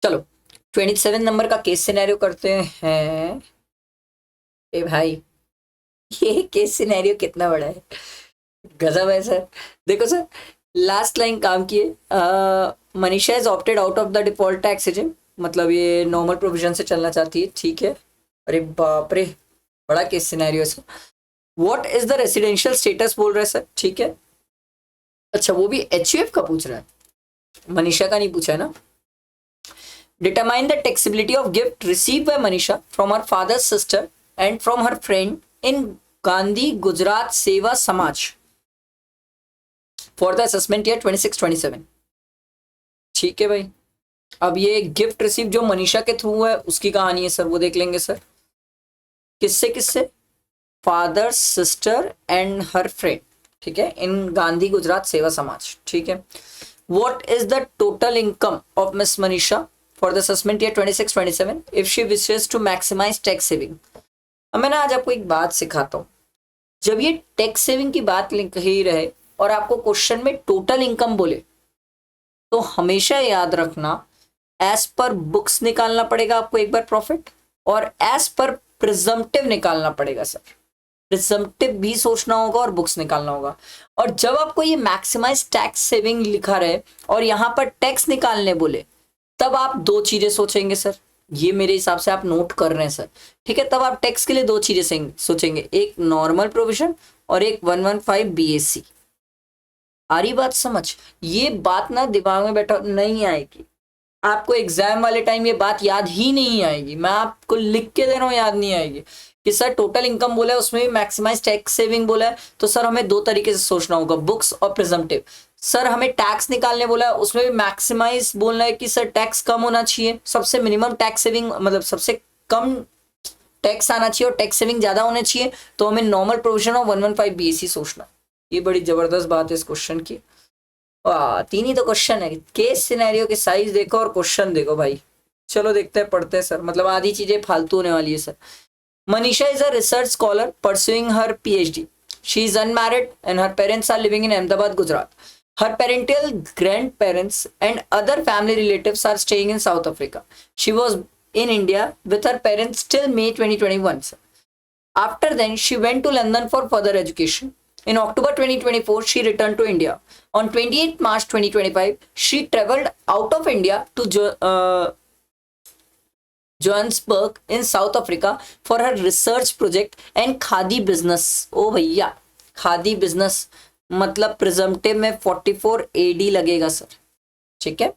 चलो 27 नंबर का case scenario करते हैं। ए भाई, ये केस सिनेरियो कितना बड़ा है, गजब है सर। देखो सर, लास्ट लाइन काम किए, Manisha is opted out of the default tax regime, मतलब ये नॉर्मल प्रोविजन से चलना चाहती है, ठीक है। अरे बाप रे, बड़ा केस सिनेरियो है sir. What is the residential status बोल रहा है सर, ठीक है। अच्छा, वो भी एचयूएफ का पूछ रहा है, मनीषा का नहीं पूछा है ना। Determine the taxability of gift receive by Manisha from her father's sister and from her friend in Gandhi Gujarat Seva समाज फॉर द असेसमेंट ईयर 26-27। ठीक है भाई। अब ये गिफ्ट रिसीव जो मनीषा के थ्रू है उसकी कहानी है सर, वो देख लेंगे सर। किससे किससे? Father sister and her friend, ठीक है, इन गांधी गुजरात सेवा समाज, ठीक है। What is the total income of miss Manisha for the assessment year 26-27 if she wishes to maximise tax saving. अब मैं ना आज आपको एक बात सिखाता हूँ। जब ये टैक्स सेविंग की बात कही रहे और आपको क्वेश्चन में टोटल इनकम बोले, तो हमेशा याद रखना एज पर बुक्स निकालना पड़ेगा आपको एक बार प्रॉफिट, और एज पर प्रिजम्पटिव निकालना पड़ेगा सर। प्रिजम्पटिव भी सोचना होगा और बुक्स निकालना होगा। और जब आपको ये मैक्सिमाइज टैक्स सेविंग लिखा रहे और यहां पर टैक्स निकालने बोले, तब आप दो चीजें सोचेंगे सर। ये मेरे हिसाब से आप नोट कर रहे हैं सर, ठीक है। तब आप टैक्स के लिए दो चीजें सोचेंगे, एक नॉर्मल प्रोविजन और एक 115 बीएससी। आ रही बात समझ? ये बात ना दिमाग में बैठा नहीं आएगी आपको, एग्जाम वाले टाइम ये बात याद ही नहीं आएगी। मैं आपको लिख के दे रहा हूँ, याद नहीं आएगी कि सर टोटल इनकम बोला है, उसमें भी मैक्सिमाइज टैक्स सेविंग बोला है, तो सर हमें दो तरीके से सोचना होगा, बुक्स और प्रिजम्पटिव। सर हमें टैक्स निकालने बोला है, उसमें भी मैक्सिमाइज बोलना है कि सर टैक्स कम होना चाहिए, सबसे मिनिमम टैक्स सेविंग मतलब सबसे कम टैक्स आना चाहिए और टैक्स सेविंग ज्यादा होना चाहिए, तो हमें नॉर्मल प्रोविजन और 115 बीएससी सोचना। ये बड़ी जबरदस्त बात है इस क्वेश्चन की। तीन ही तो क्वेश्चन है, केस सिनेरियो के साइज देखो और क्वेश्चन देखो भाई। चलो देखते हैं, पढ़ते हैं सर, मतलब आधी चीजें फालतू होने वाली है sir. Manisha is a research scholar pursuing her PhD. She is unmarried and her parents are living in Ahmedabad, Gujarat. Her parental grandparents and other family relatives are staying in South Africa. She was in India with her parents till May 2021. After then, she went to London for further education. In October 2024, she returned to India. On 28 March 2025, she traveled out of India to Johannesburg in South Africa for her research project and khadi business. ओ भैया, khadi business मतलब presumptive में 44 AD लगेगा sir, ठीक है।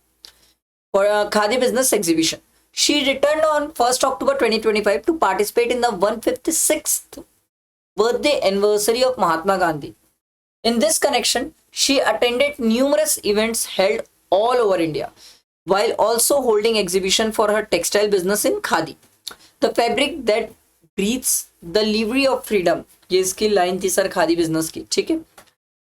For khadi business exhibition. She returned on 1st October 2025 to participate in the 156th birthday anniversary of Mahatma Gandhi. In this connection, she attended numerous events held all over India, while also holding exhibition for her textile business in khadi. The fabric that breathes the livery of freedom. ये इसकी line थी sir khadi business की, ठीक है।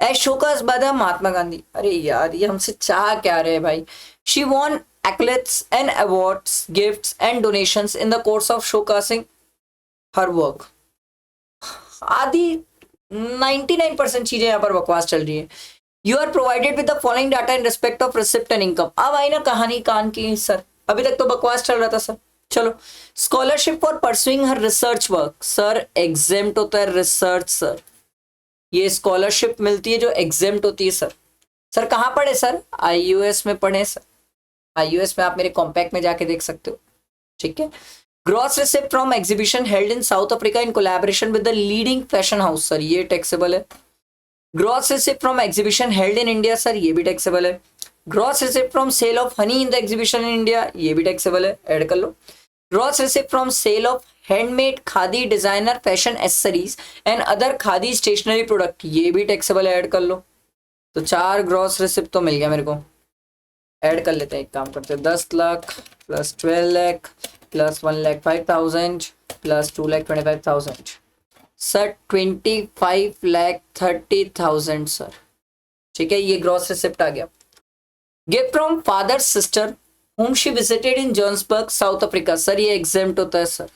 As show cause by the Mahatma Gandhi. अरे यार, ये हमसे चाह क्या रहे भाई। She von accolades and awards, gifts and donations in the course of showcasing her work. आदि 99% चीजें यहाँ पर बकवास चल रही है। You are provided with the following data in respect of receipt and income. अब आई ना कहानी कान की सर, अभी तक तो बकवास चल रहा था सर। चलो, scholarship for pursuing her research work. Sir exempt होता है रिसर्च सर, ये स्कॉलरशिप मिलती है जो एग्जेम्प्ट होती है सर। सर कहाँ पढ़े सर? आईयूएस में पढ़े सर। आईयूएस में आप मेरे कॉम्पैक्ट में जाके देख सकते हो, ठीक है। Gross receipt from exhibition held in South Africa in collaboration with the leading fashion house. Sir ये टैक्सेबल है। Gross receipt from exhibition held in India. Sir ये भी टैक्सेबल है। Gross receipt from sale of honey in the exhibition in India. ये भी taxable है, add कर लो। Gross receipt from sale of handmade khadi designer fashion accessories and other khadi stationery product. ये भी टैक्सेबल है, ऐड कर लो। तो 4 ग्रॉस रिसिप्ट तो मिल गया मेरे को। ऐड कर लेते हैं, एक काम करते हैं, 10 lakh plus 12 lakh plus 1,05,000 plus 2,25,000। Sir 25,30,000 sir, ठीक है। ये ग्रॉस रिसिप्ट आ गया। Gift from father sister whom she visited in Johannesburg, South Africa. Sir ये एग्जेम्प्ट होता है सर,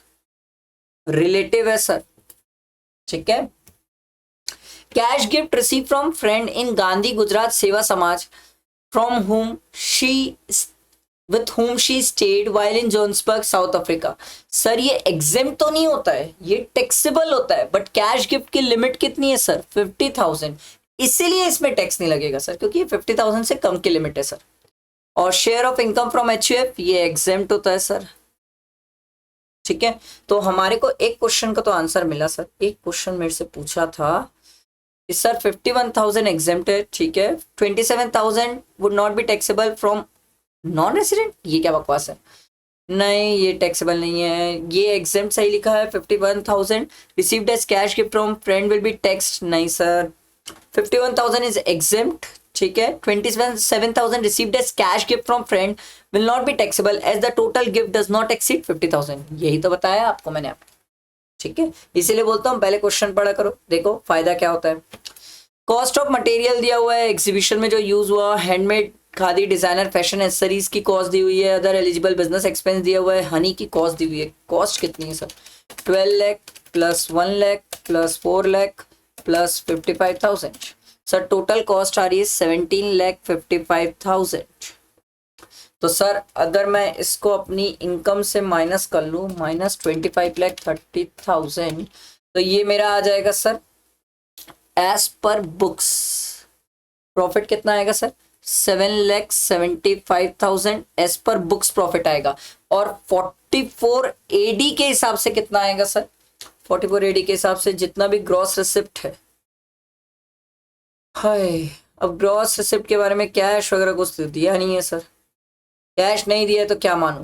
रिलेटिव है सर, ठीक है। Cash gift receive from friend in Gandhi Gujarat Seva समाज from whom she with whom she stayed while in Johannesburg south Africa. Sir ये exempt तो नहीं होता है, ये टैक्सेबल होता है, बट कैश गिफ्ट की लिमिट कितनी है सर? 50,000, इसीलिए इसमें टैक्स नहीं लगेगा सर, क्योंकि ये 50,000 से कम की लिमिट है सर। और share of income from HUF ये एग्जेम्प्ट होता है सर, ठीक है। तो हमारे को एक क्वेश्चन का तो आंसर मिला सर। एक क्वेश्चन मेरे से पूछा था कि सर 51,000 एग्जेम्प्ट है, ठीक है, 27,000 would not be taxable from non resident. ये क्या बकवास है? नहीं, ये टैक्सेबल नहीं है, ये एग्जेम्प्ट सही लिखा है। 51,000 received as cash gift from friend will be taxed. नहीं सर, 51,000 इज एग्जेम्प्ट, ठीक है। 27,000 received as cash gift from friend will not be taxable as the total gift does not exceed 50,000। यही तो बताया आपको मैंने आपको, ठीक है। इसीलिए बोलता हूँ पहले क्वेश्चन पढ़ा करो, देखो फायदा क्या होता है। कॉस्ट ऑफ मटेरियल दिया हुआ है, एग्जीबिशन में जो यूज हुआ, handmade khadi designer fashion accessories की कॉस्ट दी हुई है, अदर एलिजिबल बिजनेस एक्सपेंस दिया हुआ है, हनी की कॉस्ट दी हुई है। कॉस्ट कितनी है sir? 12 lakh plus 1 lakh plus 4 lakh plus 55,000। Sir total cost आ रही है 17,55,000। तो सर अगर मैं इसको अपनी इनकम से माइनस कर लूँ, माइनस 25,30,000, तो ये मेरा आ जाएगा sir as per books. Profit कितना आएगा sir? 7,75,000 as per books profit आएगा। और 44 AD के हिसाब से कितना आएगा सर? 44 AD के हिसाब से जितना भी ग्रॉस रिसिप्ट है। हाय, अब ग्रॉस रिसिप्ट के बारे में कैश वगैरह कुछ दिया नहीं है सर। कैश नहीं दिया तो क्या मानूं?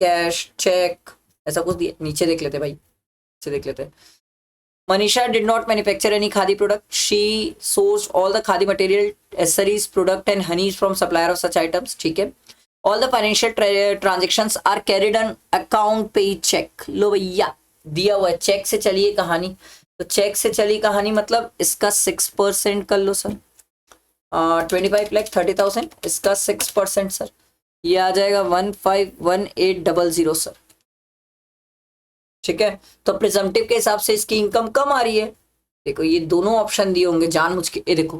कैश, चेक, ऐसा कुछ दिया? नीचे देख लेते भाई, नीचे देख लेते। Manisha did not manufacture any khadi product. She sourced all the khadi material, accessories, product and honeys from supplier of such items. ठीक है। All the financial transactions are carried on account paid check. लो भैया, दिया हुआ check से चलिए कहानी। तो check से चली कहानी मतलब इसका 6% कर लो सर। 25,30,000, इसका 6% सर, ये आ जाएगा 151800 सर, ठीक है। तो प्रिजम्पटिव के हिसाब से इसकी इनकम कम आ रही है। देखो ये दोनों ऑप्शन दिए होंगे जानबूझ के, ये देखो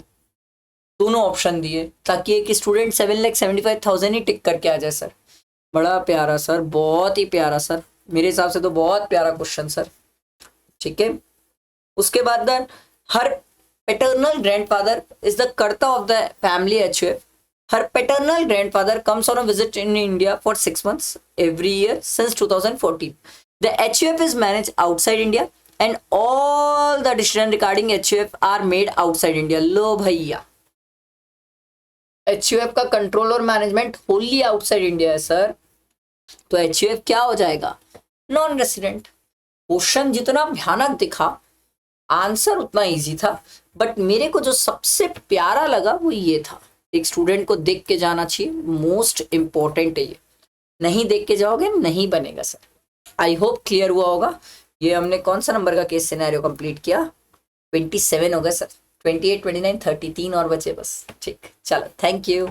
दोनों ऑप्शन दिए ताकि एक स्टूडेंट 7,75,000 ही टिक करके आ जाए सर। बड़ा प्यारा सर, बहुत ही प्यारा सर, मेरे हिसाब से तो बहुत प्यारा क्वेश्चन सर, ठीक है। उसके बाद हर पैटर्नल ग्रैंडफादर इज द कर्ता of the family HUF. Her paternal grandfather comes on a visit in India for 6 months every year since 2014. The HUF is managed outside India and all the decisions regarding HUF are made outside India. लो भैया, HUF का control और management Holi outside India है sir. तो HUF क्या हो जाएगा? Non resident. Question जितना भयानक दिखा, आंसर उतना इजी था, बट मेरे को जो सबसे प्यारा लगा वो ये था। एक स्टूडेंट को देख के जाना चाहिए, मोस्ट इंपॉर्टेंट है ये। नहीं देख के जाओगे नहीं बनेगा सर। आई होप क्लियर हुआ होगा। ये हमने कौन सा नंबर का केस सिनेरियो कंप्लीट किया? 27 हो गए सर। 28, 29, 30, 3 और बचे बस। ठीक, चलो, थैंक यू।